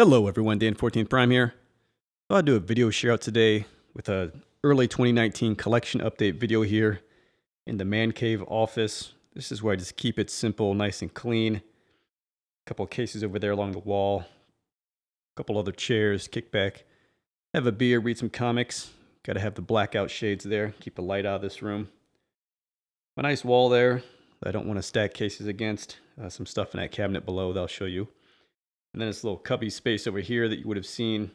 Hello everyone, Dan14thPrime here. Thought I'd do a video share out today with a early 2019 collection update video here in the man cave office. This is where I just keep it simple, nice and clean. A couple of cases over there along the wall. A couple other chairs, kick back. Have a beer, read some comics. Gotta have the blackout shades there, keep the light out of this room. A nice wall there that I don't want to stack cases against. Some stuff in that cabinet below that I'll show you. And then this little cubby space over here that you would have seen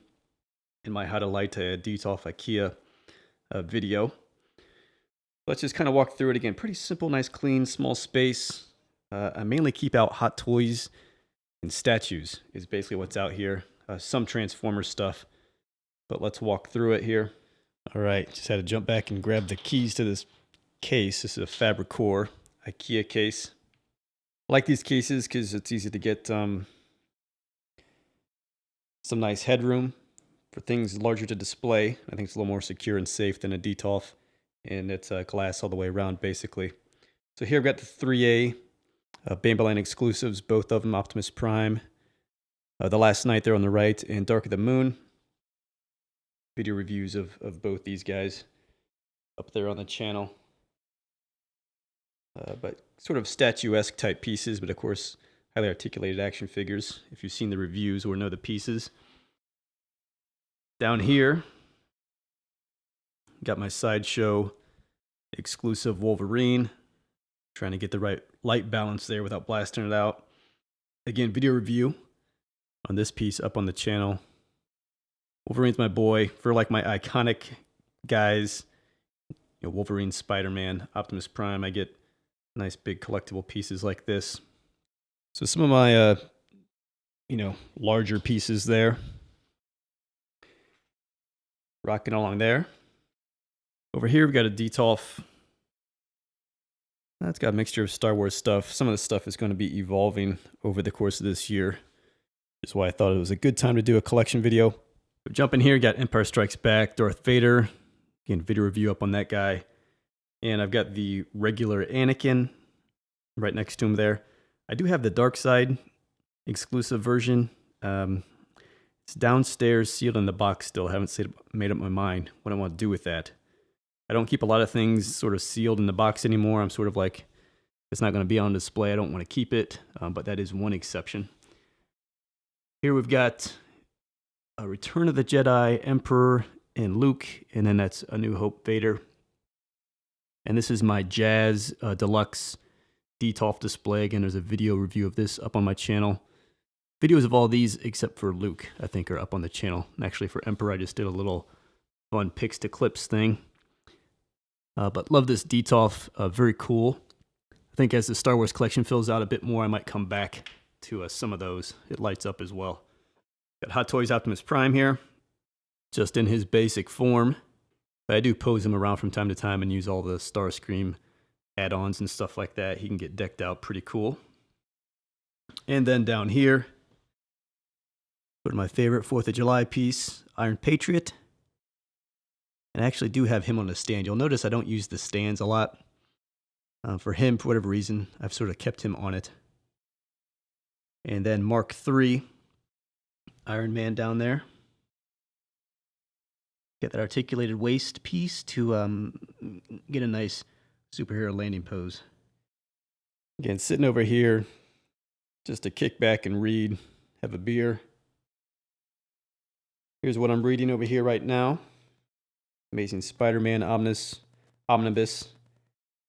in my How to Light a Detolf Ikea video. Let's just kind of walk through it again. Pretty simple, nice, clean, small space. I mainly keep out hot toys and statues is basically what's out here. Some Transformer stuff, but let's walk through it here. All right, just had to jump back and grab the keys to this case. This is a Fabrikors Ikea case. I like these cases because it's easy to get some nice headroom for things larger to display. I think it's a little more secure and safe than a Detolf, and it's glass all the way around basically. So here I've got the 3A Bamberland exclusives, both of them Optimus Prime. The Last Night there on the right, and Dark of the Moon. Video reviews of both these guys up there on the channel. But sort of statuesque type pieces, but of course highly articulated action figures, if you've seen the reviews or know the pieces. Down here, got my Sideshow exclusive Wolverine. Trying to get the right light balance there without blasting it out. Again, video review on this piece up on the channel. Wolverine's my boy. For like my iconic guys, Wolverine, Spider-Man, Optimus Prime, I get nice big collectible pieces like this. So some of my, larger pieces there. Rocking along there. Over here, we've got a Detolf. That's got a mixture of Star Wars stuff. Some of the stuff is going to be evolving over the course of this year, which is why I thought it was a good time to do a collection video. So jump in here, got Empire Strikes Back, Darth Vader. Again, video review up on that guy. And I've got the regular Anakin right next to him there. I do have the Dark Side exclusive version. It's downstairs, sealed in the box still. I haven't made up my mind what I want to do with that. I don't keep a lot of things sort of sealed in the box anymore. I'm sort of like, it's not going to be on display. I don't want to keep it, but that is one exception. Here we've got a Return of the Jedi, Emperor, and Luke, and then that's A New Hope Vader. And this is my Jazz Deluxe Detolf display. Again, there's a video review of this up on my channel. Videos of all these, except for Luke, I think are up on the channel. And actually for Emperor, I just did a little fun picks to clips thing. But love this Detolf, very cool. I think as the Star Wars collection fills out a bit more, I might come back to some of those. It lights up as well. Got Hot Toys Optimus Prime here, just in his basic form. But I do pose him around from time to time and use all the Starscream add-ons and stuff like that. He can get decked out pretty cool. And then down here, sort of my favorite 4th of July piece, Iron Patriot. And I actually do have him on a stand. You'll notice I don't use the stands a lot. For him, for whatever reason, I've sort of kept him on it. And then Mark III, Iron Man down there. Get that articulated waist piece to get a nice superhero landing pose. Again, sitting over here, just to kick back and read, have a beer. Here's what I'm reading over here right now. Amazing Spider-Man Omnibus.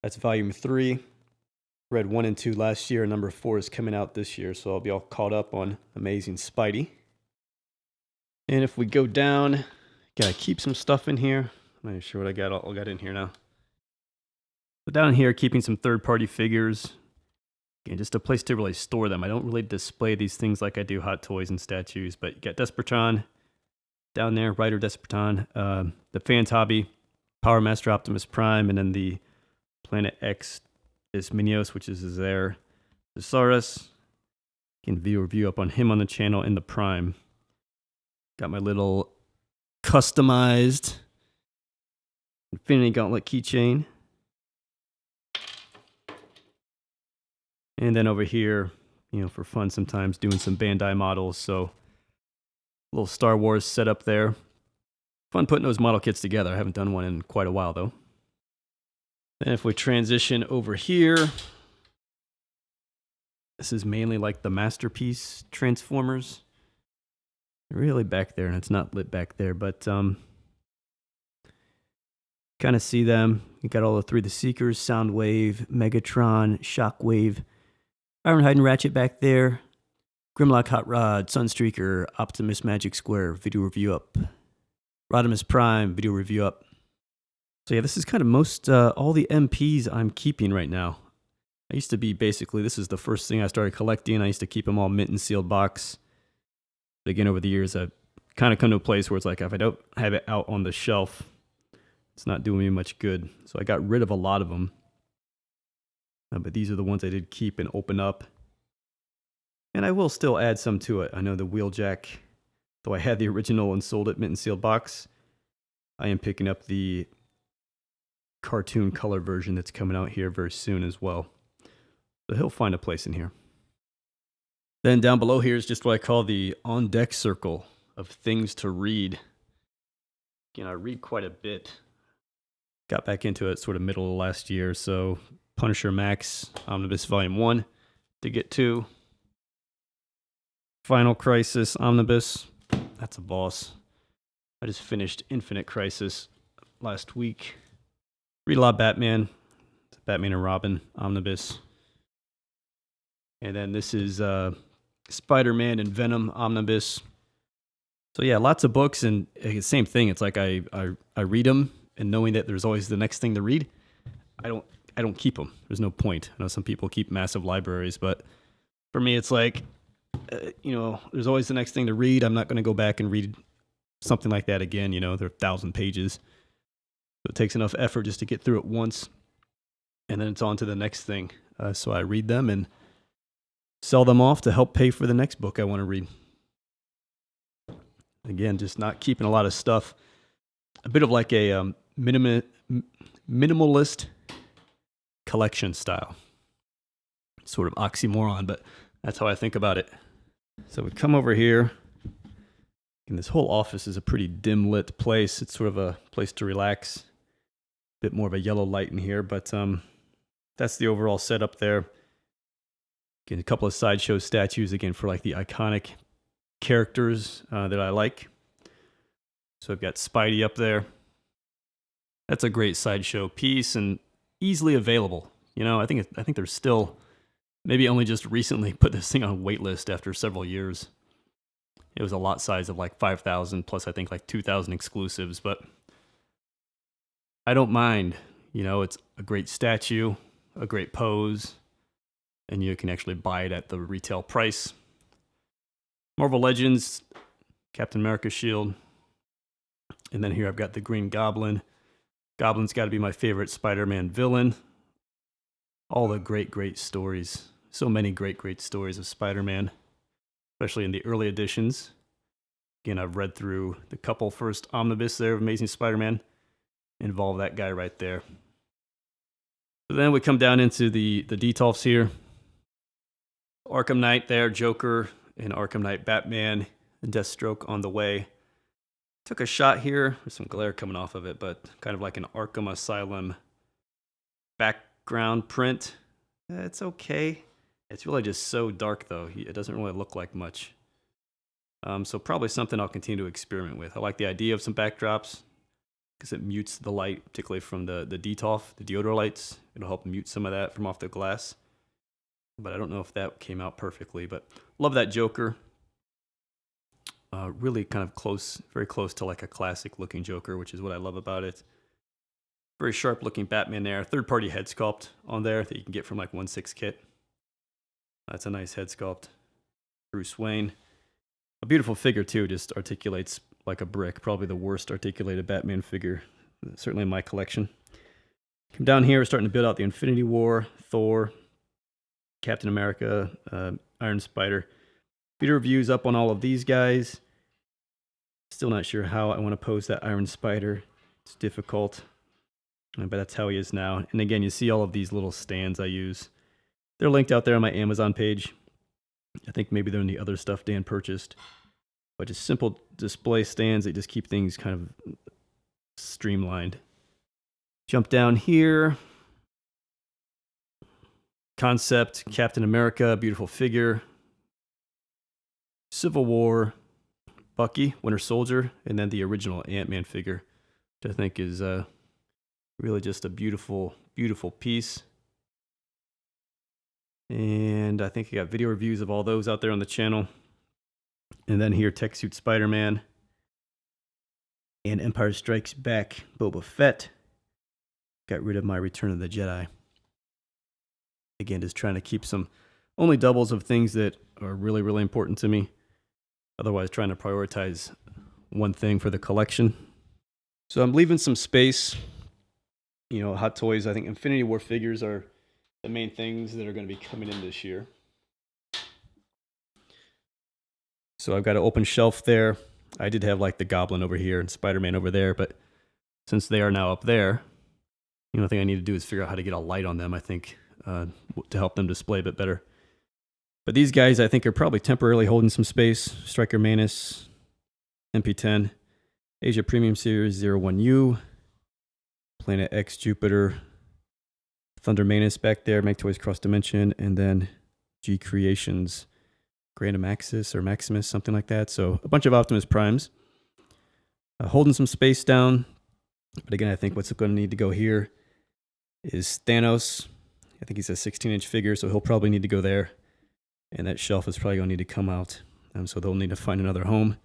That's volume 3. Read 1 and 2 last year. Number 4 is coming out this year, so I'll be all caught up on Amazing Spidey. And if we go down, gotta keep some stuff in here. I'm not sure what I got in here now. So down here, keeping some third-party figures. Again, just a place to really store them. I don't really display these things like I do Hot Toys and statues, but you got Desperton down there, Ryder Desperton, the Fans Hobby, Power Master Optimus Prime, and then the Planet X Isminios, which is there. Thesaurus. Can view a review up on him on the channel in the Prime. Got my little customized Infinity Gauntlet keychain. And then over here, for fun sometimes doing some Bandai models. So Little Star Wars setup there. Fun putting those model kits together. I haven't done one in quite a while, though. Then if we transition over here, this is mainly like the Masterpiece Transformers. Really back there, and it's not lit back there, but kind of see them. You got all the three: the Seekers, Soundwave, Megatron, Shockwave, Ironhide and Ratchet back there, Grimlock, Hot Rod, Sunstreaker, Optimus, Magic Square, video review up, Rodimus Prime, video review up. So yeah, this is kind of most all the MPs I'm keeping right now. I used to be basically, this is the first thing I started collecting. I used to keep them all mint and sealed box. But again, over the years, I've kind of come to a place where it's like, if I don't have it out on the shelf, it's not doing me much good. So I got rid of a lot of them. But these are the ones I did keep and open up. And I will still add some to it. I know the Wheeljack, though I had the original and sold it mint and sealed box, I am picking up the cartoon color version that's coming out here very soon as well. So he'll find a place in here. Then down below here is just what I call the on-deck circle of things to read. Again, I read quite a bit. Got back into it sort of middle of last year, so Punisher Max, Omnibus Volume 1 to get to. Final Crisis Omnibus, that's a boss. I just finished Infinite Crisis last week. Read a lot of Batman, Batman and Robin Omnibus. And then this is Spider-Man and Venom Omnibus. So yeah, lots of books, and same thing. It's like I read them, and knowing that there's always the next thing to read, I don't keep them. There's no point. I know some people keep massive libraries, but for me, it's like, there's always the next thing to read. I'm not going to go back and read something like that again. There are 1,000 pages. So it takes enough effort just to get through it once, and then it's on to the next thing. So I read them and sell them off to help pay for the next book I want to read. Again, just not keeping a lot of stuff. A bit of like a minimalist collection style. Sort of oxymoron, but that's how I think about it. So we come over here, and this whole office is a pretty dim lit place. It's sort of a place to relax. A bit more of a yellow light in here, but that's the overall setup there. Again, a couple of Sideshow statues, again, for like the iconic characters that I like. So I've got Spidey up there. That's a great Sideshow piece and easily available. I think they're still, maybe only just recently put this thing on a wait list after several years. It was a lot size of like 5,000 plus I think like 2,000 exclusives, but I don't mind. It's a great statue, a great pose, and you can actually buy it at the retail price. Marvel Legends, Captain America shield. And then here I've got the Green Goblin. Goblin's got to be my favorite Spider-Man villain. All the great stories. So many great stories of Spider-Man, especially in the early editions. Again, I've read through the couple first omnibus there of Amazing Spider-Man. Involve that guy right there. So then we come down into the Detolfs here. Arkham Knight there, Joker, and Arkham Knight Batman, and Deathstroke on the way. Took a shot here. There's some glare coming off of it, but kind of like an Arkham Asylum background print. It's okay. It's really just so dark, though. It doesn't really look like much. So probably something I'll continue to experiment with. I like the idea of some backdrops because it mutes the light, particularly from the Detolf, the deodor lights. It'll help mute some of that from off the glass. But I don't know if that came out perfectly. But love that Joker. Really kind of close, very close to like a classic looking Joker, which is what I love about it. Very sharp looking Batman there. Third party head sculpt on there that you can get from like 1/6 kit. That's a nice head sculpt. Bruce Wayne. A beautiful figure too, just articulates like a brick. Probably the worst articulated Batman figure, certainly in my collection. Come down here, we're starting to build out the Infinity War, Thor, Captain America, Iron Spider. Video reviews up on all of these guys. Still not sure how I want to pose that Iron Spider. It's difficult, but that's how he is now. And again, you see all of these little stands I use. They're linked out there on my Amazon page. I think maybe they're in the other stuff Dan purchased. but just simple display stands that just keep things kind of streamlined. Jump down here. Concept, Captain America, beautiful figure. Civil War, Bucky, Winter Soldier, and then the original Ant-Man figure, which I think is really just a beautiful, beautiful piece. And I think I got video reviews of all those out there on the channel. And then here, Tech Suit Spider-Man and Empire Strikes Back Boba Fett. Got rid of my Return of the Jedi. Again, just trying to keep some only doubles of things that are really, really important to me. Otherwise, trying to prioritize one thing for the collection. So I'm leaving some space. You know, Hot Toys, I think Infinity War figures are the main things that are going to be coming in this year. So I've got an open shelf there. I did have like the Goblin over here and Spider-Man over there, but since they are now up there, the only thing I need to do is figure out how to get a light on them, I think, to help them display a bit better. But these guys, I think, are probably temporarily holding some space. Striker Manus, MP10, Asia Premium Series 01U, Planet X Jupiter, Thunder Manus back there, Make Toys Cross Dimension, and then G Creations, Grand Maxis or Maximus, something like that. So a bunch of Optimus Primes. Holding some space down. But again, I think what's going to need to go here is Thanos. I think he's a 16-inch figure, so he'll probably need to go there. And that shelf is probably going to need to come out. So they'll need to find another home.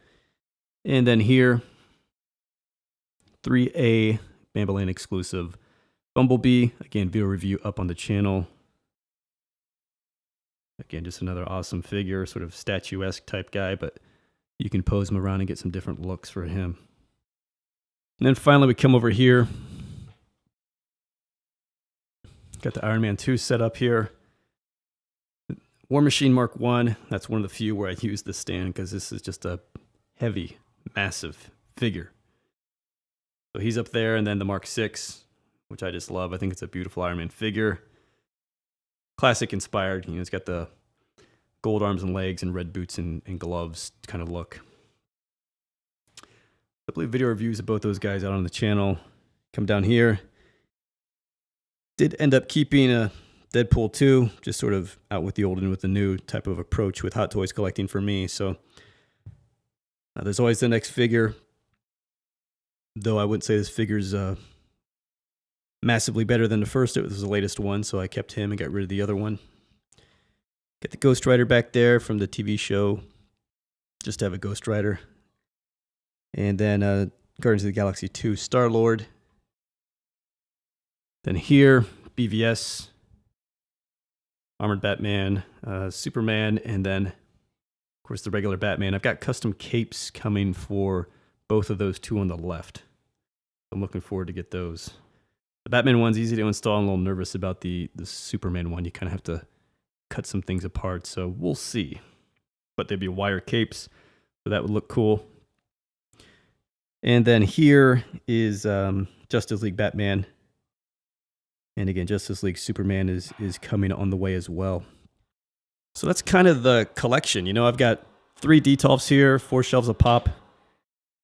And then here, 3A Bamboland exclusive Bumblebee. Again, video review up on the channel. Again, just another awesome figure, sort of statuesque type guy, but you can pose him around and get some different looks for him. And then finally we come over here. Got the Iron Man 2 set up here. War Machine Mark 1, that's one of the few where I use the stand because this is just a heavy, massive figure. So he's up there, and then the Mark 6, which I just love. I think it's a beautiful Iron Man figure. Classic inspired, you know, it's got the gold arms and legs and red boots and gloves kind of look. I believe video reviews of both those guys out on the channel. Come down here. Did end up keeping a Deadpool 2, just sort of out with the old and with the new type of approach with Hot Toys collecting for me. So there's always the next figure, though I wouldn't say this figure's massively better than the first. It was the latest one, so I kept him and got rid of the other one. Got the Ghost Rider back there from the TV show. Just to have a Ghost Rider. And then Guardians of the Galaxy 2 Star-Lord. Then here, BVS, Armored Batman, Superman, and then, of course, the regular Batman. I've got custom capes coming for both of those two on the left. I'm looking forward to get those. The Batman one's easy to install. I'm a little nervous about the Superman one. You kind of have to cut some things apart, so we'll see. But they'd be wire capes, so that would look cool. And then here is Justice League Batman. And again, Justice League Superman is coming on the way as well. So that's kind of the collection. You know, I've got 3 Detolfs here, 4 shelves a pop,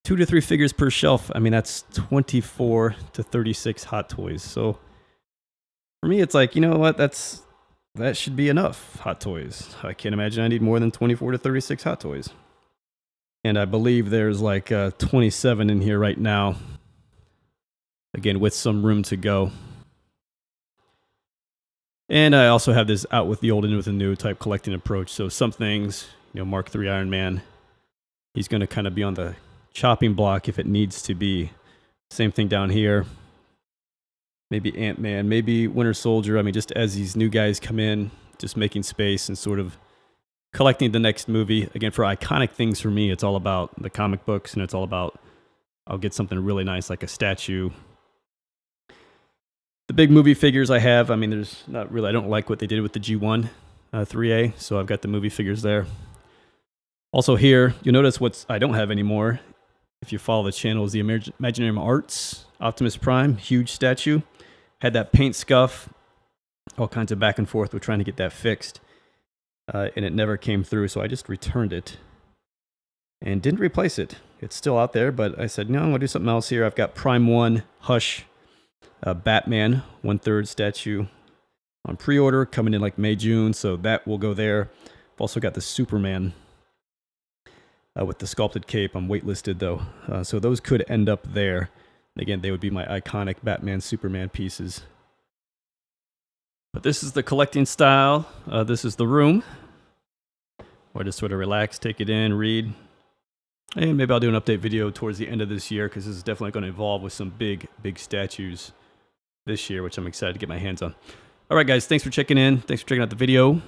2 to 3 figures per shelf. I mean, that's 24 to 36 Hot Toys. So for me, it's like, you know what? That should be enough Hot Toys. I can't imagine I need more than 24 to 36 Hot Toys. And I believe there's like 27 in here right now. Again, with some room to go. And I also have this out with the old and with the new type collecting approach. So some things, you know, Mark III Iron Man, he's going to kind of be on the chopping block if it needs to be. Same thing down here. Maybe Ant-Man, maybe Winter Soldier. I mean, just as these new guys come in, just making space and sort of collecting the next movie. Again, for iconic things for me, it's all about the comic books, and it's all about, I'll get something really nice like a statue. The big movie figures I have, I mean, there's not really, I don't like what they did with the G1 3A, so I've got the movie figures there. Also here, you'll notice what I don't have anymore, if you follow the channel, is the Imaginarium Arts Optimus Prime, huge statue. Had that paint scuff, all kinds of back and forth with trying to get that fixed, and it never came through, so I just returned it. and didn't replace it. It's still out there, but I said, no, I'm going to do something else here. I've got Prime 1 Hush Batman 1/3 statue on pre-order, coming in like May, June, so that will go there. I've also got the Superman with the sculpted cape. I'm waitlisted though, so those could end up there. Again, they would be my iconic Batman, Superman pieces. But this is the collecting style. This is the room, where I just sort of relax, take it in, read. And maybe I'll do an update video towards the end of this year, because this is definitely going to evolve with some big statues this year, which I'm excited to get my hands on. All right, guys, thanks for checking in. Thanks for checking out the video.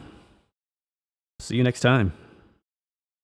See you next time.